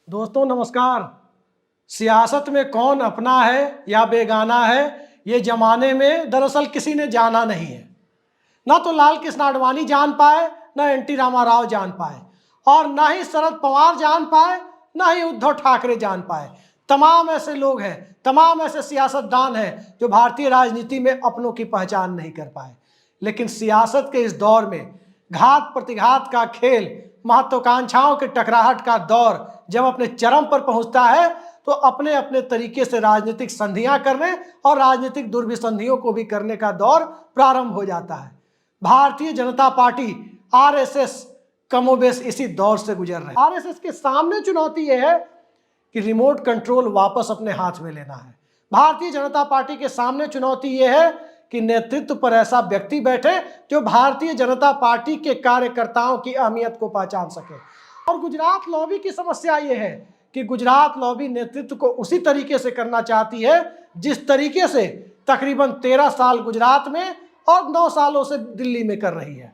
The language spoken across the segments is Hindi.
दोस्तों नमस्कार। सियासत में कौन अपना है या बेगाना है, ये जमाने में दरअसल किसी ने जाना नहीं है। ना तो लाल कृष्ण आडवाणी जान पाए, ना एनटी रामाराव जान पाए, और ना ही शरद पवार जान पाए, ना ही उद्धव ठाकरे जान पाए। तमाम ऐसे लोग हैं, तमाम ऐसे सियासतदान हैं जो भारतीय राजनीति में अपनों की पहचान नहीं कर पाए। लेकिन सियासत के इस दौर में घात प्रतिघात का खेल, महत्वाकांक्षाओं के टकराहट का दौर जब अपने चरम पर पहुंचता है तो अपने अपने तरीके से राजनीतिक संधियां करने और राजनीतिक दुर्विसंधियों को भी करने का दौर प्रारंभ हो जाता है। भारतीय जनता पार्टी आरएसएस कमोबेश इसी दौर से गुजर रही है। आरएसएस के सामने चुनौती यह है कि रिमोट कंट्रोल वापस अपने हाथ में लेना है। भारतीय जनता पार्टी के सामने चुनौती यह है कि नेतृत्व पर ऐसा व्यक्ति बैठे जो भारतीय जनता पार्टी के कार्यकर्ताओं की अहमियत को पहचान सके। और गुजरात लॉबी की समस्या यह है कि गुजरात लॉबी नेतृत्व को उसी तरीके से करना चाहती है जिस तरीके से तकरीबन 13 साल गुजरात में और 9 सालों से दिल्ली में कर रही है।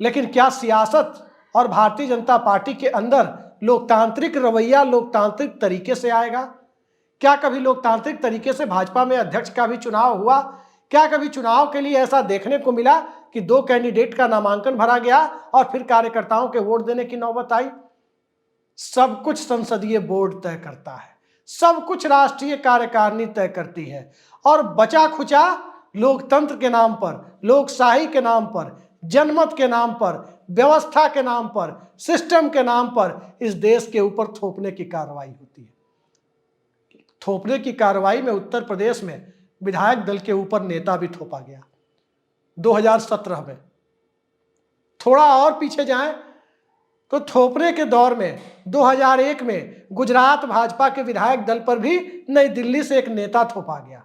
लेकिन क्या सियासत और भारतीय जनता पार्टी के अंदर लोकतांत्रिक रवैया लोकतांत्रिक तरीके से आएगा? क्या कभी लोकतांत्रिक तरीके से भाजपा में अध्यक्ष का भी चुनाव हुआ? क्या कभी चुनाव के लिए ऐसा देखने को मिला कि 2 कैंडिडेट का नामांकन भरा गया और फिर कार्यकर्ताओं के वोट देने की नौबत आई? सब कुछ संसदीय बोर्ड तय करता है, सब कुछ राष्ट्रीय कार्यकारिणी तय करती है, और बचा खुचा लोकतंत्र के नाम पर, लोकशाही के नाम पर, जनमत के नाम पर, व्यवस्था के नाम पर, सिस्टम के नाम पर इस देश के ऊपर थोपने की कार्रवाई होती है। थोपने की कार्रवाई में उत्तर प्रदेश में विधायक दल के ऊपर नेता भी थोपा गया 2017 में। थोड़ा और पीछे जाएं तो थोपने के दौर में 2001 में गुजरात भाजपा के विधायक दल पर भी नई दिल्ली से एक नेता थोपा गया।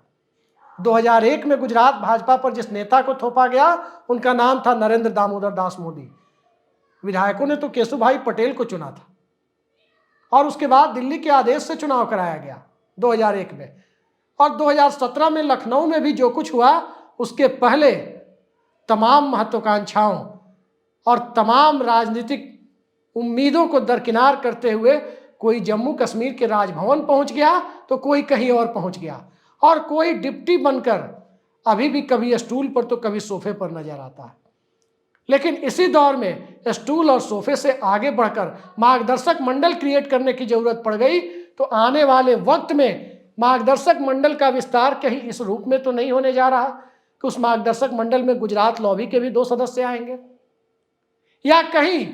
2001 में गुजरात भाजपा पर जिस नेता को थोपा गया उनका नाम था नरेंद्र दामोदर दास मोदी। विधायकों ने तो केशुभाई पटेल को चुना था और उसके बाद दिल्ली के आदेश से चुनाव कराया गया 2001 में। और 2017 में लखनऊ में भी जो कुछ हुआ उसके पहले तमाम महत्वाकांक्षाओं और तमाम राजनीतिक उम्मीदों को दरकिनार करते हुए कोई जम्मू कश्मीर के राजभवन पहुंच गया तो कोई कहीं और पहुंच गया, और कोई डिप्टी बनकर अभी भी कभी स्टूल पर तो कभी सोफे पर नजर आता है। लेकिन इसी दौर में स्टूल और सोफे से आगे बढ़कर मार्गदर्शक मंडल क्रिएट करने की जरूरत पड़ गई। तो आने वाले वक्त में मार्गदर्शक मंडल का विस्तार कहीं इस रूप में तो नहीं होने जा रहा कि उस मार्गदर्शक मंडल में गुजरात लॉबी के भी 2 सदस्य आएंगे, या कहीं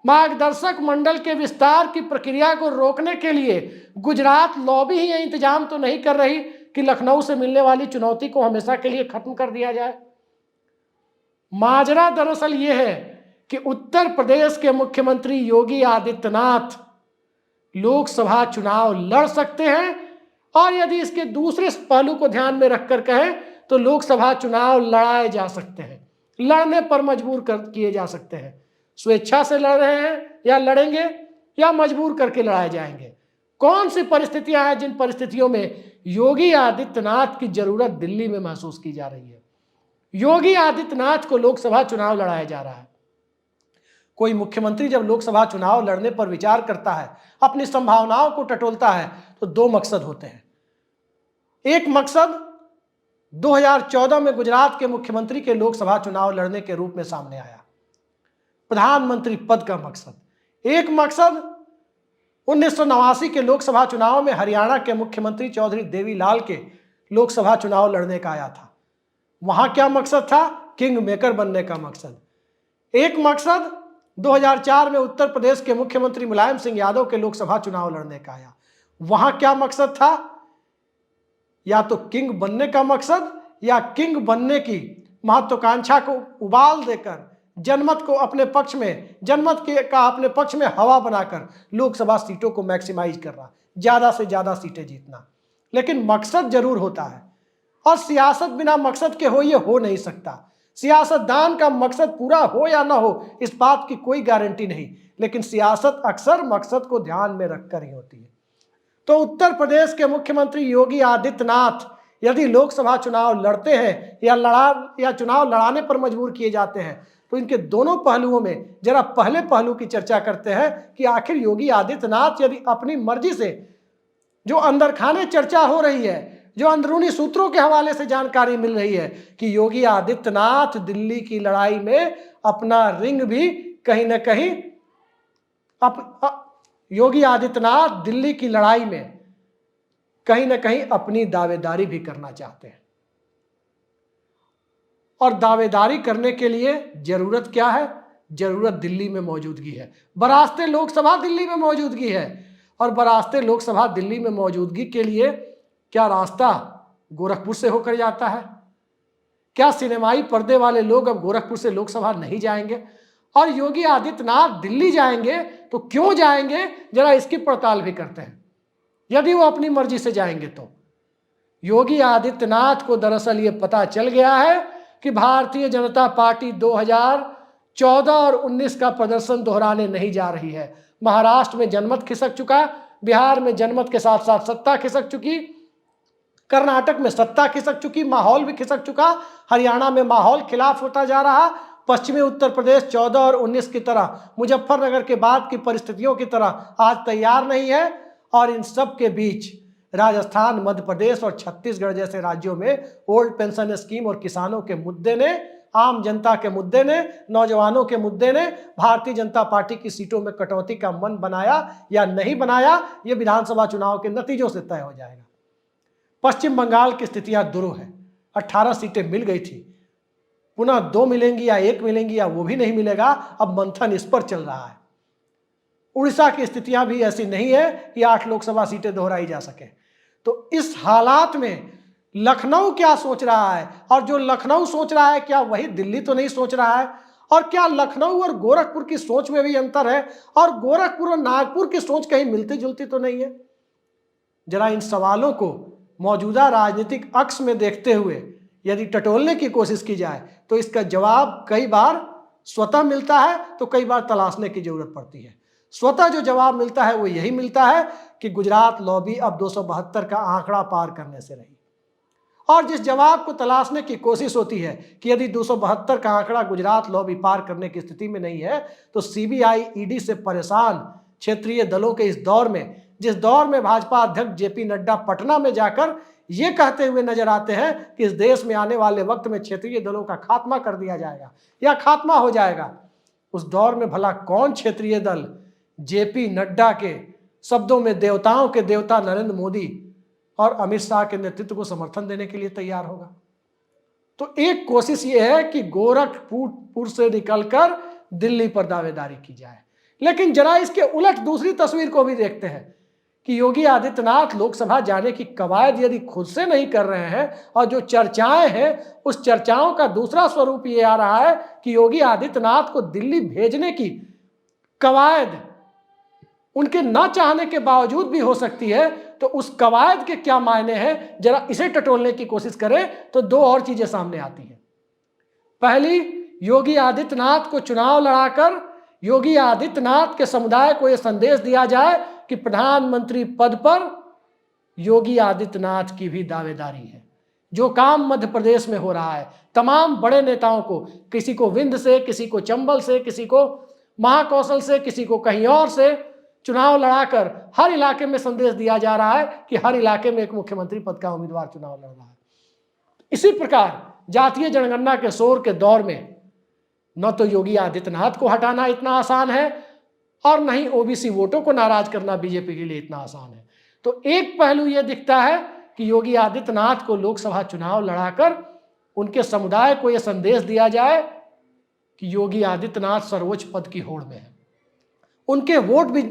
मार्गदर्शक मंडल के विस्तार की प्रक्रिया को रोकने के लिए गुजरात लॉबी ही इंतजाम तो नहीं कर रही कि लखनऊ से मिलने वाली चुनौती को हमेशा के लिए खत्म कर दिया जाए। माजरा दरअसल यह है कि उत्तर प्रदेश के मुख्यमंत्री योगी आदित्यनाथ लोकसभा चुनाव लड़ सकते हैं, और यदि इसके दूसरे पहलू को ध्यान में रखकर कहें तो लोकसभा चुनाव लड़ाए जा सकते हैं, लड़ने पर मजबूर किए जा सकते हैं। स्वेच्छा से लड़ रहे हैं या लड़ेंगे, या मजबूर करके लड़ाए जाएंगे। कौन सी परिस्थितियां हैं जिन परिस्थितियों में योगी आदित्यनाथ की जरूरत दिल्ली में महसूस की जा रही है? योगी आदित्यनाथ को लोकसभा चुनाव लड़ाया जा रहा है। कोई मुख्यमंत्री जब लोकसभा चुनाव लड़ने पर विचार करता है, अपनी संभावनाओं को टटोलता है, तो 2 मकसद होते हैं। एक मकसद 2014 में गुजरात के मुख्यमंत्री के लोकसभा चुनाव लड़ने के रूप में सामने आया, प्रधानमंत्री पद का मकसद। एक मकसद 1989 के लोकसभा चुनाव में हरियाणा के मुख्यमंत्री चौधरी देवीलाल के लोकसभा चुनाव लड़ने का आया था। वहां क्या मकसद था? किंग मेकर बनने का मकसद। एक मकसद 2004 में उत्तर प्रदेश के मुख्यमंत्री मुलायम सिंह यादव के लोकसभा चुनाव लड़ने का आया। वहां क्या मकसद था? या तो किंग बनने का मकसद, या किंग बनने की महत्वाकांक्षा को उबाल देकर जनमत को अपने पक्ष में, जनमत का अपने पक्ष में हवा बनाकर लोकसभा सीटों को मैक्सिमाइज करना, ज्यादा से ज्यादा सीटें जीतना। लेकिन मकसद जरूर होता है, और सियासत बिना मकसद के ये हो नहीं सकता। सियासतदान का मकसद पूरा हो या ना हो इस बात की कोई गारंटी नहीं, लेकिन सियासत अक्सर मकसद को ध्यान में रखकर ही होती है। तो उत्तर प्रदेश के मुख्यमंत्री योगी आदित्यनाथ यदि लोकसभा चुनाव लड़ते हैं या चुनाव लड़ाने पर मजबूर किए जाते हैं, तो इनके दोनों पहलुओं में जरा पहले पहलू की चर्चा करते हैं कि आखिर योगी आदित्यनाथ यदि अपनी मर्जी से, जो अंदर खाने चर्चा हो रही है, जो अंदरूनी सूत्रों के हवाले से जानकारी मिल रही है कि योगी आदित्यनाथ दिल्ली की लड़ाई में अपना रिंग भी कहीं ना कहीं योगी आदित्यनाथ दिल्ली की लड़ाई में कहीं ना कहीं अपनी दावेदारी भी करना चाहते हैं। और दावेदारी करने के लिए जरूरत क्या है? जरूरत दिल्ली में मौजूदगी है। बरास्ते लोकसभा दिल्ली में मौजूदगी है, और बरास्ते लोकसभा दिल्ली में मौजूदगी के लिए क्या रास्ता गोरखपुर से होकर जाता है? क्या सिनेमाई पर्दे वाले लोग अब गोरखपुर से लोकसभा नहीं जाएंगे? और योगी आदित्यनाथ दिल्ली जाएंगे तो क्यों जाएंगे, जरा इसकी पड़ताल भी करते हैं। यदि वो अपनी मर्जी से जाएंगे तो योगी आदित्यनाथ को दरअसल ये पता चल गया है कि भारतीय जनता पार्टी 2014 और 19 का प्रदर्शन दोहराने नहीं जा रही है। महाराष्ट्र में जनमत खिसक चुका, बिहार में जनमत के साथ साथ सत्ता खिसक चुकी, कर्नाटक में सत्ता खिसक चुकी, माहौल भी खिसक चुका, हरियाणा में माहौल खिलाफ होता जा रहा, पश्चिमी उत्तर प्रदेश 14 और 19 की तरह, मुजफ्फरनगर के बाद की परिस्थितियों की तरह आज तैयार नहीं है। और इन सब के बीच राजस्थान, मध्य प्रदेश और छत्तीसगढ़ जैसे राज्यों में ओल्ड पेंशन स्कीम और किसानों के मुद्दे ने, आम जनता के मुद्दे ने, नौजवानों के मुद्दे ने भारतीय जनता पार्टी की सीटों में कटौती का मन बनाया या नहीं बनाया, ये विधानसभा चुनाव के नतीजों से तय हो जाएगा। पश्चिम बंगाल की स्थितियां दुरूह है। 18 सीटें मिल गई थी, पुनः 2 मिलेंगी या 1 मिलेंगी या वो भी नहीं मिलेगा, अब मंथन इस पर चल रहा है। उड़ीसा की स्थितियां भी ऐसी नहीं है कि 8 लोकसभा सीटें दोहराई जा सके। तो इस हालात में लखनऊ क्या सोच रहा है, और जो लखनऊ सोच रहा है क्या वही दिल्ली तो नहीं सोच रहा है? और क्या लखनऊ और गोरखपुर की सोच में भी अंतर है, और गोरखपुर और नागपुर की सोच कहीं मिलती जुलती तो नहीं है? जरा इन सवालों को मौजूदा राजनीतिक अक्ष में देखते हुए यदि टटोलने की कोशिश की जाए तो इसका जवाब कई बार स्वतः मिलता है तो कई बार तलाशने की जरूरत पड़ती है। स्वतः जो जवाब मिलता है वो यही मिलता है कि गुजरात लॉबी अब 272 का आंकड़ा पार करने से रही, और जिस जवाब को तलाशने की कोशिश होती है कि यदि 272 का आंकड़ा गुजरात लॉबी पार करने की स्थिति में नहीं है तो सीबीआई ईडी से परेशान क्षेत्रीय दलों के इस दौर में, जिस दौर में भाजपा अध्यक्ष जेपी नड्डा पटना में जाकर ये कहते हुए नजर आते हैं कि इस देश में आने वाले वक्त में क्षेत्रीय दलों का खात्मा कर दिया जाएगा या खात्मा हो जाएगा, उस दौर में भला कौन क्षेत्रीय दल जेपी नड्डा के शब्दों में देवताओं के देवता नरेंद्र मोदी और अमित शाह के नेतृत्व को समर्थन देने के लिए तैयार होगा? तो एक कोशिश ये है कि गोरखपुर से निकलकर दिल्ली पर दावेदारी की जाए। लेकिन जरा इसके उलट दूसरी तस्वीर को भी देखते हैं कि योगी आदित्यनाथ लोकसभा जाने की कवायद यदि खुद से नहीं कर रहे हैं, और जो चर्चाएं हैं उस चर्चाओं का दूसरा स्वरूप ये आ रहा है कि योगी आदित्यनाथ को दिल्ली भेजने की कवायद उनके ना चाहने के बावजूद भी हो सकती है, तो उस कवायद के क्या मायने हैं, जरा इसे टटोलने की कोशिश करें तो 2 और चीजें सामने आती हैं। पहली, योगी आदित्यनाथ को चुनाव लड़ाकर योगी आदित्यनाथ के समुदाय को यह संदेश दिया जाए कि प्रधानमंत्री पद पर योगी आदित्यनाथ की भी दावेदारी है। जो काम मध्य प्रदेश में हो रहा है, तमाम बड़े नेताओं को, किसी को विंध्य से, किसी को चंबल से, किसी को महाकौशल से, किसी को कहीं और से चुनाव लड़ाकर हर इलाके में संदेश दिया जा रहा है कि हर इलाके में एक मुख्यमंत्री पद का उम्मीदवार चुनाव लड़ रहा है। इसी प्रकार जातीय जनगणना के शोर के दौर में न तो योगी आदित्यनाथ को हटाना इतना आसान है और न ही ओबीसी वोटों को नाराज करना बीजेपी के लिए इतना आसान है। तो एक पहलू यह दिखता है कि योगी आदित्यनाथ को लोकसभा चुनाव लड़ाकर उनके समुदाय को यह संदेश दिया जाए कि योगी आदित्यनाथ सर्वोच्च पद की होड़ में है, उनके वोट भी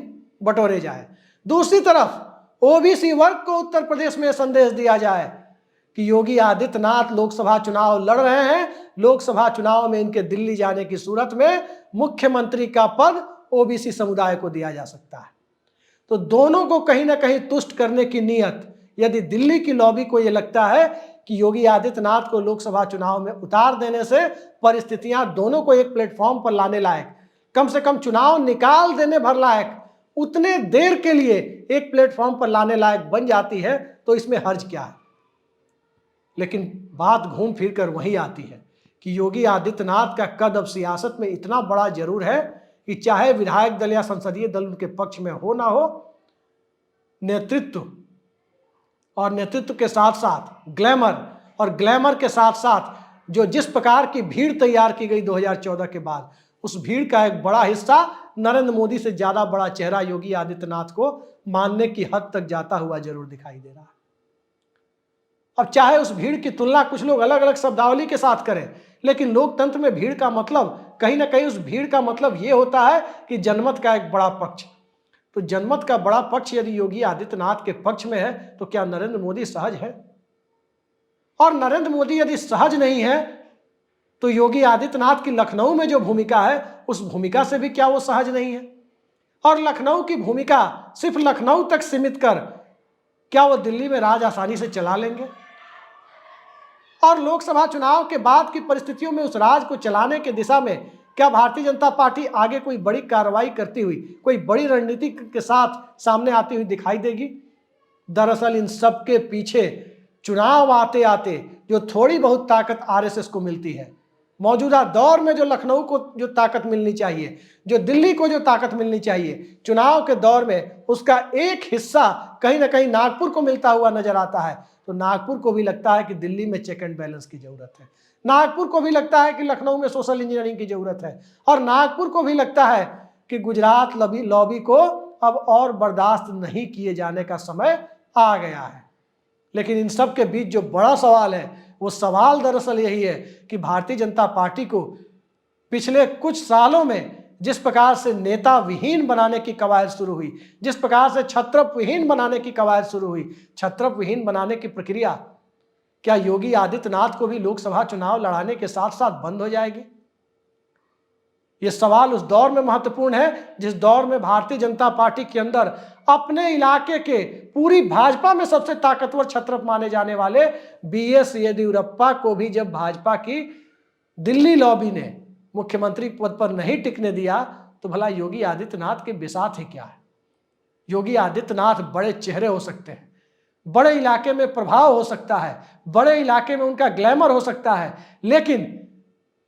बटोरे जाए। दूसरी तरफ ओबीसी वर्ग को उत्तर प्रदेश में संदेश दिया जाए कि योगी आदित्यनाथ लोकसभा चुनाव लड़ रहे हैं, लोकसभा चुनाव में इनके दिल्ली जाने की सूरत में मुख्यमंत्री का पद ओबीसी समुदाय को दिया जा सकता है। तो दोनों को कहीं ना कहीं तुष्ट करने की नीयत, यदि दिल्ली की लॉबी को यह लगता है कि योगी आदित्यनाथ को लोकसभा चुनाव में उतार देने से परिस्थितियां दोनों को एक प्लेटफॉर्म पर लाने लायक, कम से कम चुनाव निकाल देने भर लायक, उतने देर के लिए एक प्लेटफॉर्म पर लाने लायक बन जाती है, तो इसमें हर्ज क्या है। लेकिन बात घूम फिर कर वहीं आती है कि योगी आदित्यनाथ का कद अब सियासत में इतना बड़ा जरूर है कि चाहे विधायक दल या संसदीय दल उनके पक्ष में हो ना हो, नेतृत्व और नेतृत्व के साथ साथ ग्लैमर और ग्लैमर के साथ साथ जो जिस प्रकार की भीड़ तैयार की गई 2014 के बाद, उस भीड़ का एक बड़ा हिस्सा नरेंद्र मोदी से ज्यादा बड़ा चेहरा योगी आदित्यनाथ को मानने की हद तक जाता हुआ जरूर दिखाई दे रहा है। अब चाहे उस भीड़ की तुलना कुछ लोग अलग अलग शब्दावली के साथ करें, लेकिन लोकतंत्र में भीड़ का मतलब कहीं ना कहीं उस भीड़ का मतलब ये होता है कि जनमत का एक बड़ा पक्ष। तो जनमत का बड़ा पक्ष यदि योगी आदित्यनाथ के पक्ष में है तो क्या नरेंद्र मोदी सहज है? और नरेंद्र मोदी यदि सहज नहीं है तो योगी आदित्यनाथ की लखनऊ में जो भूमिका है उस भूमिका से भी क्या वो सहज नहीं है? और लखनऊ की भूमिका सिर्फ लखनऊ तक सीमित कर क्या वो दिल्ली में राज आसानी से चला लेंगे? और लोकसभा चुनाव के बाद की परिस्थितियों में उस राज को चलाने के दिशा में क्या भारतीय जनता पार्टी आगे कोई बड़ी कार्रवाई करती हुई, कोई बड़ी रणनीति के साथ सामने आती हुई दिखाई देगी? दरअसल इन सब के पीछे चुनाव आते आते जो थोड़ी बहुत ताकत आरएसएस को मिलती है, मौजूदा दौर में जो लखनऊ को जो ताकत मिलनी चाहिए, जो दिल्ली को जो ताकत मिलनी चाहिए, चुनाव के दौर में उसका एक हिस्सा कहीं ना कहीं नागपुर को मिलता हुआ नजर आता है। तो नागपुर को भी लगता है कि दिल्ली में चेक एंड बैलेंस की जरूरत है, नागपुर को भी लगता है कि लखनऊ में सोशल इंजीनियरिंग की जरूरत है, और नागपुर को भी लगता है कि गुजरात लॉबी को अब और बर्दाश्त नहीं किए जाने का समय आ गया है। लेकिन इन सब के बीच जो बड़ा सवाल है वो सवाल दरअसल यही है कि भारतीय जनता पार्टी को पिछले कुछ सालों में जिस प्रकार से नेता विहीन बनाने की कवायद शुरू हुई, जिस प्रकार से छत्रप विहीन बनाने की कवायद शुरू हुई, छत्रप विहीन बनाने की प्रक्रिया क्या योगी आदित्यनाथ को भी लोकसभा चुनाव लड़ाने के साथ साथ बंद हो जाएगी? यह सवाल उस दौर में महत्वपूर्ण है जिस दौर में भारतीय जनता पार्टी के अंदर अपने इलाके के पूरी भाजपा में सबसे ताकतवर छत्रप माने जाने वाले बीएस येदियुरप्पा को भी जब भाजपा की दिल्ली लॉबी ने मुख्यमंत्री पद पर नहीं टिकने दिया तो भला योगी आदित्यनाथ के बिसात ही क्या है? योगी आदित्यनाथ बड़े चेहरे हो सकते हैं, बड़े इलाके में प्रभाव हो सकता है, बड़े इलाके में उनका ग्लैमर हो सकता है, लेकिन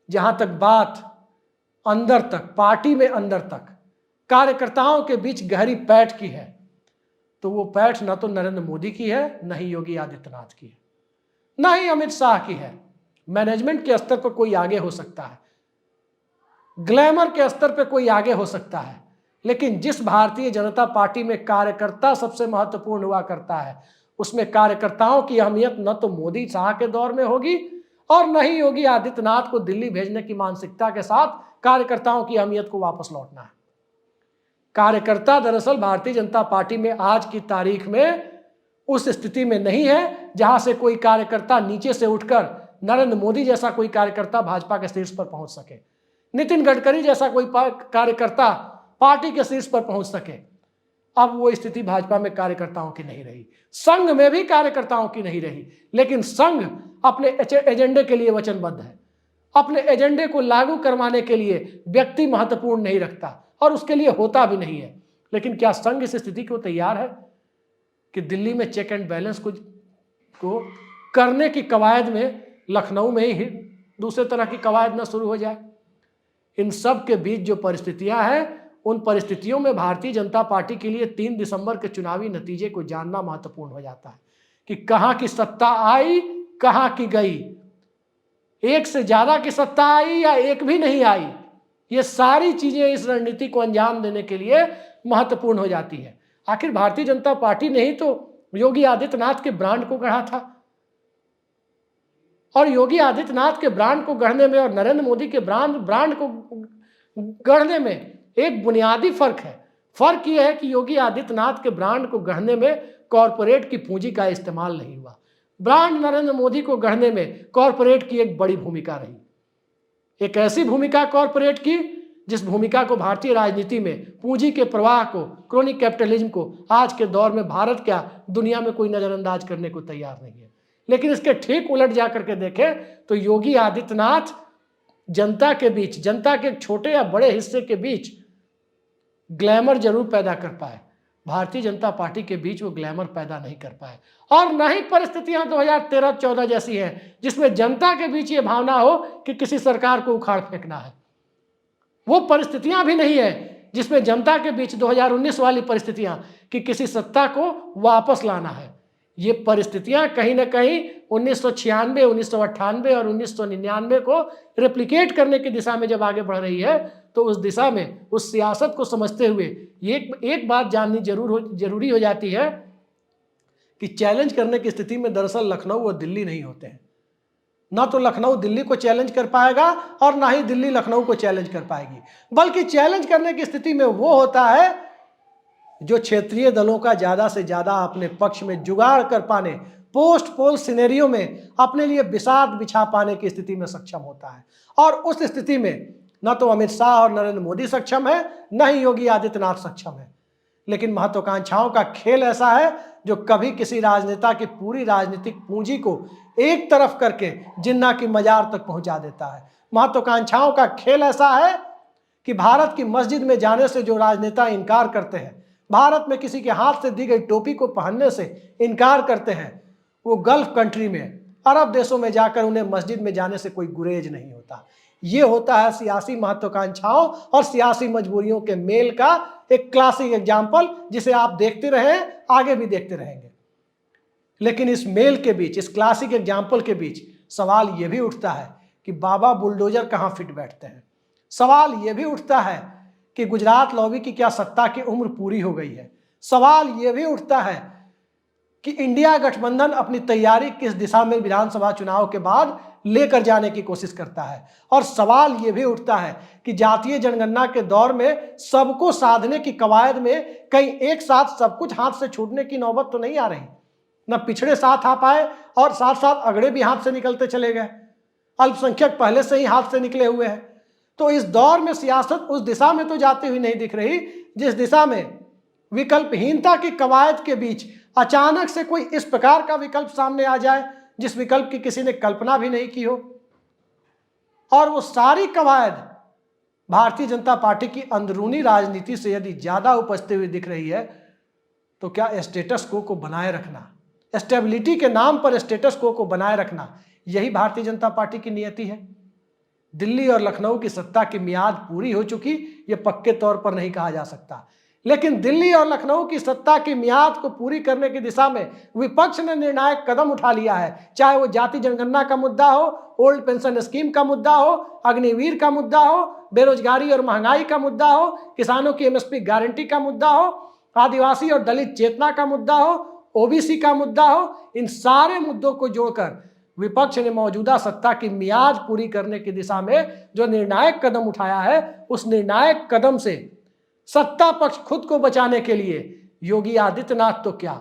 जहां तक बात अंदर तक, पार्टी में अंदर तक कार्यकर्ताओं के बीच गहरी पैठ की है तो वो पैठ न तो नरेंद्र मोदी की है, न ही योगी आदित्यनाथ की है, न ही अमित शाह की है। मैनेजमेंट के स्तर पर कोई आगे हो सकता है, ग्लैमर के स्तर पर कोई आगे हो सकता है, लेकिन जिस भारतीय जनता पार्टी में कार्यकर्ता सबसे महत्वपूर्ण हुआ करता है उसमें कार्यकर्ताओं की अहमियत न तो मोदी शाह के दौर में होगी और न ही योगी आदित्यनाथ को दिल्ली भेजने की मानसिकता के साथ कार्यकर्ताओं की अहमियत को वापस लौटना है। कार्यकर्ता दरअसल भारतीय जनता पार्टी में आज की तारीख में उस स्थिति में नहीं है जहां से कोई कार्यकर्ता नीचे से उठकर नरेंद्र मोदी जैसा कोई कार्यकर्ता भाजपा के शीर्ष पर पहुंच सके, नितिन गडकरी जैसा कोई कार्यकर्ता पार्टी के शीर्ष पर पहुंच सके। अब वो स्थिति भाजपा में कार्यकर्ताओं की नहीं रही, संघ में भी कार्यकर्ताओं की नहीं रही, लेकिन संघ अपने एजेंडे के लिए वचनबद्ध है, अपने एजेंडे को लागू करवाने के लिए व्यक्ति महत्वपूर्ण नहीं रखता और उसके लिए होता भी नहीं है। लेकिन क्या संघ इस स्थिति को तैयार है कि दिल्ली में चेक एंड बैलेंस को करने की कवायद में लखनऊ में ही दूसरे तरह की कवायद न शुरू हो जाए? इन सब के बीच जो परिस्थितियां हैं उन परिस्थितियों में भारतीय जनता पार्टी के लिए 3 दिसंबर के चुनावी नतीजे को जानना महत्वपूर्ण हो जाता है कि कहां की सत्ता आई, कहां की गई, एक से ज्यादा की सत्ता आई या एक भी नहीं आई। ये सारी चीजें इस रणनीति को अंजाम देने के लिए महत्वपूर्ण हो जाती है। आखिर भारतीय जनता पार्टी ने ही तो योगी आदित्यनाथ के ब्रांड को गढ़ा था, और योगी आदित्यनाथ के ब्रांड को गढ़ने में और नरेंद्र मोदी के ब्रांड को गढ़ने में एक बुनियादी फर्क है। फर्क यह है कि योगी आदित्यनाथ के ब्रांड को गढ़ने में कॉरपोरेट की पूंजी का इस्तेमाल नहीं हुआ। ब्रांड नरेंद्र मोदी को गढ़ने में कॉरपोरेट की एक बड़ी भूमिका रही, एक ऐसी भूमिका कॉरपोरेट की जिस भूमिका को भारतीय राजनीति में पूंजी के प्रवाह को, क्रोनिक कैपिटलिज्म को आज के दौर में भारत क्या दुनिया में कोई नजरअंदाज करने को तैयार नहीं है। लेकिन इसके ठीक उलट जाकर के देखें तो योगी आदित्यनाथ जनता के बीच, जनता के छोटे या बड़े हिस्से के बीच ग्लैमर जरूर पैदा कर पाए, भारतीय जनता पार्टी के बीच वो ग्लैमर पैदा नहीं कर पाए, और न ही परिस्थितियां 2013-14 जैसी हैं जिसमें जनता के बीच ये भावना हो कि किसी सरकार को उखाड़ फेंकना है। वो परिस्थितियां भी नहीं है जिसमें जनता के बीच 2019 वाली परिस्थितियां कि किसी सत्ता को वापस लाना है। ये परिस्थितियां कहीं ना कहीं 1996, 1998 और 1999 को रेप्लिकेट करने की दिशा में जब आगे बढ़ रही है, तो उस दिशा में उस सियासत को समझते हुए एक बात जाननी जरूरी हो जाती है कि चैलेंज करने की स्थिति में दरअसल लखनऊ और दिल्ली नहीं होते हैं। ना तो लखनऊ दिल्ली को चैलेंज कर पाएगा और ना ही दिल्ली लखनऊ को चैलेंज कर पाएगी, बल्कि चैलेंज करने की स्थिति में वो होता है जो क्षेत्रीय दलों का ज्यादा से ज्यादा अपने पक्ष में जुगाड़ कर पाने, पोस्ट पोल सिनेरियो में अपने लिए बिसात बिछा पाने की स्थिति में सक्षम होता है। और उस स्थिति में न तो अमित शाह और नरेंद्र मोदी सक्षम है, न ही योगी आदित्यनाथ सक्षम है। लेकिन महत्वाकांक्षाओं का खेल ऐसा है जो कभी किसी राजनेता की पूरी राजनीतिक पूंजी को एक तरफ करके जिन्ना की मजार तक पहुंचा देता है। महत्वाकांक्षाओं का खेल ऐसा है कि भारत की मस्जिद में जाने से जो राजनेता इनकार करते हैं, भारत में किसी के हाथ से दी गई टोपी को पहनने से इनकार करते हैं, वो गल्फ कंट्री में, अरब देशों में जाकर उन्हें मस्जिद में जाने से कोई गुरेज नहीं होता। ये होता है सियासी महत्वाकांक्षाओं और सियासी मजबूरियों के मेल का एक क्लासिक एग्जाम्पल, जिसे आप देखते रहे, आगे भी देखते रहेंगे। लेकिन इस मेल के बीच, इस क्लासिक एग्जाम्पल के बीच सवाल यह भी उठता है कि बाबा बुलडोजर कहाँ फिट बैठते हैं। सवाल यह भी उठता है कि गुजरात लॉबी की क्या सत्ता की उम्र पूरी हो गई है। सवाल यह भी उठता है कि इंडिया गठबंधन अपनी तैयारी किस दिशा में विधानसभा चुनाव के बाद लेकर जाने की कोशिश करता है। और सवाल यह भी उठता है कि जातीय जनगणना के दौर में सबको साधने की कवायद में कहीं एक साथ सब कुछ हाथ से छूटने की नौबत तो नहीं आ रही। न पिछड़े साथ आ पाए और साथ साथ अगड़े भी हाथ से निकलते चले गए। अल्पसंख्यक पहले से ही हाथ से निकले हुए हैं। तो इस दौर में सियासत उस दिशा में तो जाती हुई नहीं दिख रही जिस दिशा में विकल्पहीनता की कवायद के बीच अचानक से कोई इस प्रकार का विकल्प सामने आ जाए जिस विकल्प की किसी ने कल्पना भी नहीं की हो। और वो सारी कवायद भारतीय जनता पार्टी की अंदरूनी राजनीति से यदि ज्यादा उपजती हुई दिख रही है, तो क्या स्टेटस को बनाए रखना, स्टेबिलिटी के नाम पर स्टेटस को बनाए रखना, यही भारतीय जनता पार्टी की नियति है। दिल्ली और लखनऊ की सत्ता की मियाद पूरी हो चुकी, ये पक्के तौर पर नहीं कहा जा सकता, लेकिन दिल्ली और लखनऊ की सत्ता की मियाद को पूरी करने की दिशा में विपक्ष ने निर्णायक कदम उठा लिया है। चाहे वो जाति जनगणना का मुद्दा हो, ओल्ड पेंशन स्कीम का मुद्दा हो, अग्निवीर का मुद्दा हो, बेरोजगारी और महंगाई का मुद्दा हो, किसानों की एमएसपी गारंटी का मुद्दा हो, आदिवासी और दलित चेतना का मुद्दा हो, ओबीसी का मुद्दा हो। इन सारे मुद्दों को जोड़कर विपक्ष ने मौजूदा सत्ता की मियाद पूरी करने की दिशा में जो निर्णायक कदम उठाया है, उस निर्णायक कदम से सत्ता पक्ष खुद को बचाने के लिए योगी आदित्यनाथ तो क्या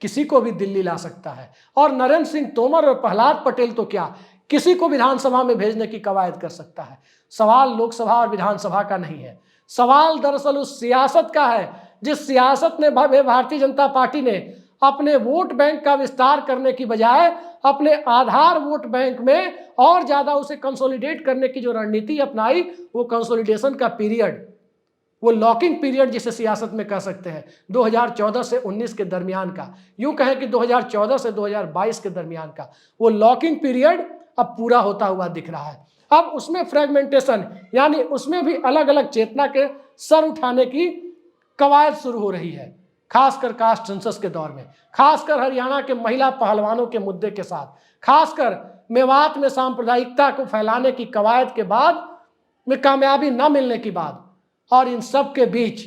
किसी को भी दिल्ली ला सकता है, और नरेंद्र सिंह तोमर और प्रहलाद पटेल तो क्या किसी को विधानसभा में भेजने की कवायद कर सकता है। सवाल लोकसभा और विधानसभा का नहीं है, सवाल दरअसल उस सियासत का है जिस सियासत ने भारतीय जनता पार्टी ने अपने वोट बैंक का विस्तार करने की बजाय अपने आधार वोट बैंक में और ज्यादा उसे कंसोलिडेट करने की जो रणनीति अपनाई, वो कंसोलिडेशन का पीरियड, वो लॉकिंग पीरियड जिसे सियासत में कह सकते हैं, 2014 से 19 के दरमियान का, यूं कहें कि 2014 से 2022 के दरमियान का वो लॉकिंग पीरियड अब पूरा होता हुआ दिख रहा है। अब उसमें फ्रेगमेंटेशन, यानी उसमें भी अलग अलग चेतना के सर उठाने की कवायद शुरू हो रही है, खासकर कास्ट सेंसस के दौर में, खासकर हरियाणा के महिला पहलवानों के मुद्दे के साथ, खासकर मेवात में सांप्रदायिकता को फैलाने की कवायद के बाद में कामयाबी न मिलने के बाद, और इन सब के बीच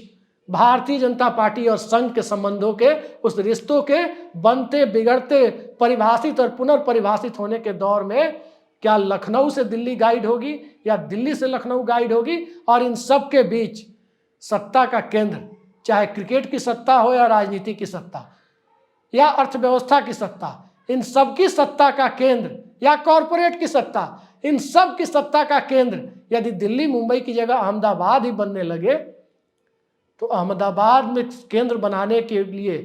भारतीय जनता पार्टी और संघ के संबंधों के, उस रिश्तों के बनते बिगड़ते परिभाषित और पुनर्परिभाषित होने के दौर में क्या लखनऊ से दिल्ली गाइड होगी या दिल्ली से लखनऊ गाइड होगी। और इन सब के बीच सत्ता का केंद्र, चाहे क्रिकेट की सत्ता हो या राजनीति की सत्ता या अर्थव्यवस्था की सत्ता, इन सब की सत्ता का केंद्र या कॉरपोरेट की सत्ता, इन सब की सत्ता का केंद्र यदि दिल्ली मुंबई की जगह अहमदाबाद ही बनने लगे, तो अहमदाबाद में केंद्र बनाने के लिए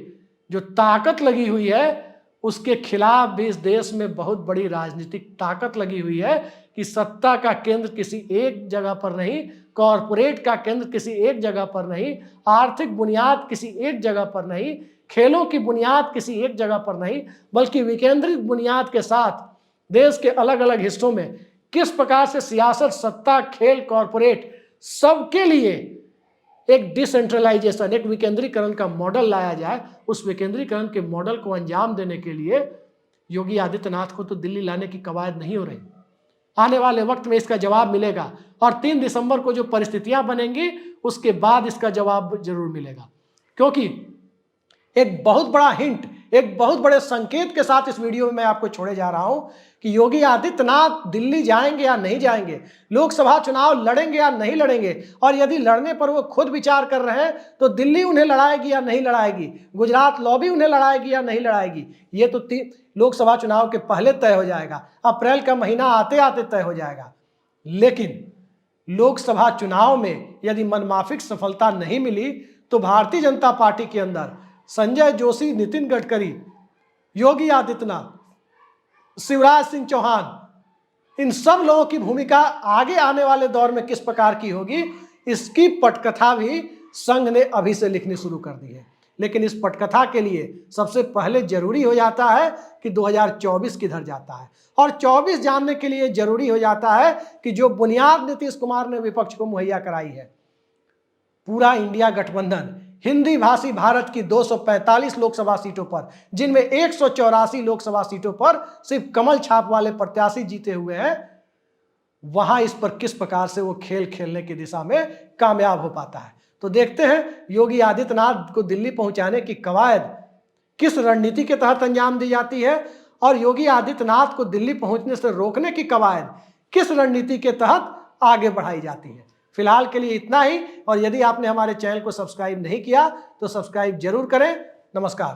जो ताकत लगी हुई है, उसके खिलाफ भी इस देश में बहुत बड़ी राजनीतिक ताकत लगी हुई है कि सत्ता का केंद्र किसी एक जगह पर नहीं, कॉरपोरेट का केंद्र किसी एक जगह पर नहीं, आर्थिक बुनियाद किसी एक जगह पर नहीं, खेलों की बुनियाद किसी एक जगह पर नहीं, बल्कि विकेंद्रित बुनियाद के साथ देश के अलग अलग हिस्सों में किस प्रकार से सियासत, सत्ता, खेल, कॉरपोरेट सबके लिए एक डिसेंट्रलाइजेशन, एक विकेंद्रीकरण का मॉडल लाया जाए। उस विकेंद्रीकरण के मॉडल को अंजाम देने के लिए योगी आदित्यनाथ को तो दिल्ली लाने की कवायद नहीं हो रही। आने वाले वक्त में इसका जवाब मिलेगा और 3 दिसंबर को जो परिस्थितियां बनेंगी उसके बाद इसका जवाब जरूर मिलेगा। क्योंकि एक बहुत बड़ा हिंट, एक बहुत बड़े संकेत के साथ इस वीडियो में मैं आपको छोड़े जा रहा हूं कि योगी आदित्यनाथ दिल्ली जाएंगे या नहीं जाएंगे, लोकसभा चुनाव लड़ेंगे या नहीं लड़ेंगे, और यदि लड़ने पर वो खुद विचार कर रहे हैं तो दिल्ली उन्हें लड़ाएगी या नहीं लड़ाएगी, गुजरात लॉबी उन्हें लड़ाएगी या नहीं लड़ाएगी, ये तो लोकसभा चुनाव के पहले तय हो जाएगा। अप्रैल का महीना आते आते तय हो जाएगा। लेकिन लोकसभा चुनाव में यदि मनमाफिक सफलता नहीं मिली तो भारतीय जनता पार्टी के अंदर संजय जोशी, नितिन गडकरी, योगी आदित्यनाथ, शिवराज सिंह चौहान, इन सब लोगों की भूमिका आगे आने वाले दौर में किस प्रकार की होगी, इसकी पटकथा भी संघ ने अभी से लिखनी शुरू कर दी है। लेकिन इस पटकथा के लिए सबसे पहले जरूरी हो जाता है कि 2024 किधर जाता है, और 24 जानने के लिए जरूरी हो जाता है कि जो बुनियाद नीतीश कुमार ने विपक्ष को मुहैया कराई है, पूरा इंडिया गठबंधन हिंदी भाषी भारत की 245 लोकसभा सीटों पर, जिनमें 184 लोकसभा सीटों पर सिर्फ कमल छाप वाले प्रत्याशी जीते हुए हैं, वहां इस पर किस प्रकार से वो खेल खेलने की दिशा में कामयाब हो पाता है। तो देखते हैं योगी आदित्यनाथ को दिल्ली पहुंचाने की कवायद किस रणनीति के तहत अंजाम दी जाती है, और योगी आदित्यनाथ को दिल्ली पहुंचने से रोकने की कवायद किस रणनीति के तहत आगे बढ़ाई जाती है। फिलहाल के लिए इतना ही, और यदि आपने हमारे चैनल को सब्सक्राइब नहीं किया तो सब्सक्राइब जरूर करें। नमस्कार।